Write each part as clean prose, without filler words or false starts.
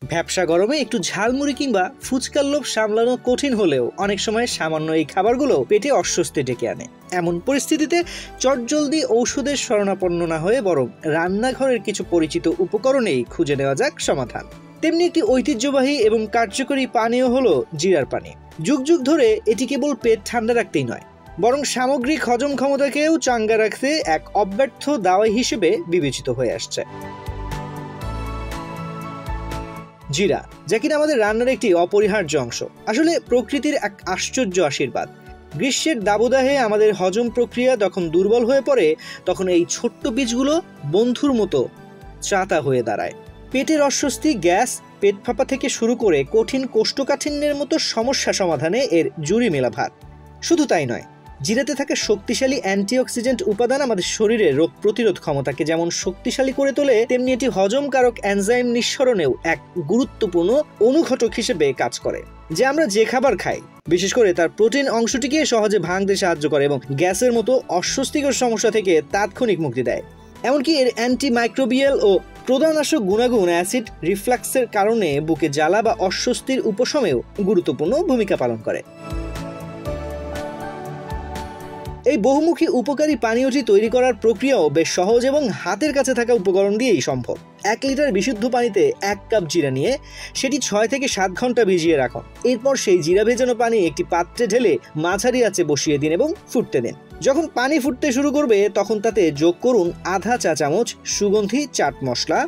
ভ্যাপসা গরমে একটু ঝালমুড়ি কিংবা ফুচকার লোভ সামলানো কঠিন হলেও অনেক সময় সামান্য এই খাবারগুলো পেটে অস্বস্তি ডেকে আনে। এমন পরিস্থিতিতে চটজলদি ঔষধের শরণাপন্ন না হয়ে বরং রান্নাঘরের কিছু পরিচিত উপকরণেই খুঁজে নেওয়া যাক সমাধান। তেমনি একটি ঐতিহ্যবাহী এবং কার্যকরী পানীয় হলো জিরার পানি। যুগ যুগ ধরে এটি কেবল পেট ঠান্ডা রাখতেই নয়, বরং সামগ্রিক হজম ক্ষমতাকেও চাঙ্গা রাখতে এক অব্যর্থ দাওয়াই হিসেবে বিবেচিত হয়ে আসছে। জিরা, যা কিনা আমাদের রান্নার একটি অপরিহার্য অংশ, আসলে প্রকৃতির এক আশ্চর্য আশীর্বাদ। গ্রীষ্মের দাবদাহে আমাদের হজম প্রক্রিয়া যখন দুর্বল হয়ে পড়ে, তখন এই ছোট্ট বীজগুলো বন্ধুর মতো ত্রাতা হয়ে দাঁড়ায়। পেটের অস্বস্তি, গ্যাস, পেট ফাঁপা থেকে শুরু করে কঠিন কোষ্ঠকাঠিন্যের মতো সমস্যা সমাধানে এর জুড়ি মেলা ভার। শুধু তাই নয়, জিরাতে থাকা শক্তিশালী অ্যান্টিঅক্সিডেন্ট উপাদান আমাদের শরীরের রোগ প্রতিরোধ ক্ষমতাকে যেমন শক্তিশালী করে তোলে, তেমনি এটি হজমকারক এনজাইম নিঃসরণেও এক গুরুত্বপূর্ণ অনুঘটক হিসেবে কাজ করে। আমরা যে খাবার খাই, বিশেষ করে তার প্রোটিন অংশটিকে সহজে ভাঙতে সাহায্য করে এবং গ্যাসের মতো অস্বস্তিকর সমস্যা থেকে তাৎক্ষণিক মুক্তি দেয়। এমনকি এর অ্যান্টিমাইক্রোবিয়াল ও প্রদাহনাশক গুণাগুণ অ্যাসিড রিফ্লাক্সের কারণে বুকে জ্বালা বা অস্বস্তির উপশমেও গুরুত্বপূর্ণ ভূমিকা পালন করে। এই বহুমুখী উপকারী পানীয়টি তৈরি করার প্রক্রিয়াও বেশ সহজ এবং হাতের কাছে থাকা উপকরণ দিয়েই সম্ভব। 1 লিটার বিশুদ্ধ পানিতে 1 কাপ জিরা নিয়ে সেটি 6 থেকে 7 ঘন্টা ভিজিয়ে রাখুন। এরপর সেই জিরা ভেজানো পানি একটি পাত্রে ঢেলে মাঝারি আঁচে বসিয়ে দিন এবং ফুটতে দিন। যখন পানি ফুটতে শুরু করবে, তখন তাতে যোগ করুন আধা চা চামচ সুগন্ধি চাট মশলা,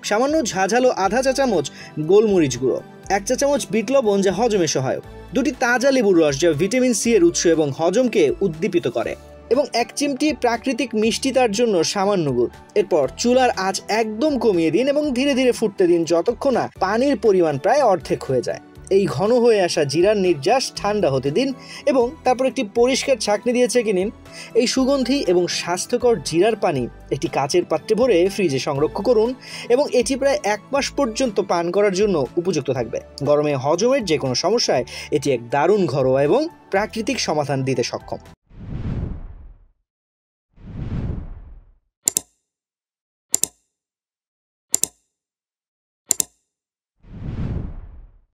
সামান্য ঝাঝালো আধা চা চামচ গোলমরিচ গুঁড়ো, 1 চা চামচ বিট লবণ যা হজমে সহায়ক, 2টি তাজা লেবুর রস যা ভিটামিন সি এর উৎস এবং হজমকে উদ্দীপিত করে, এবং 1 চিমটি প্রাকৃতিক মিষ্টি তার জন্য সামান্য গুড়। এরপর চুলার আঁচ একদম কমিয়ে দিন এবং ধীরে ধীরে ফুটতে দিন যতক্ষণ না পানির পরিমাণ প্রায় অর্ধেক হয়ে যায়। এই ঘন হয়ে আসা জিরার নির্যাস ঠান্ডা হতে দিন এবং তারপর একটি পরিষ্কার ছাঁকনি দিয়ে ছেঁকে নিন। এই সুগন্ধি এবং স্বাস্থ্যকর জিরার পানি একটি কাচের পাত্রে ভরে ফ্রিজে সংরক্ষণ করুন এবং এটি প্রায় 1 মাস পর্যন্ত পান করার জন্য উপযুক্ত থাকবে। গরমে হজমের যে কোনো সমস্যায় এটি এক দারুণ ঘরোয়া এবং প্রাকৃতিক সমাধান দিতে সক্ষম।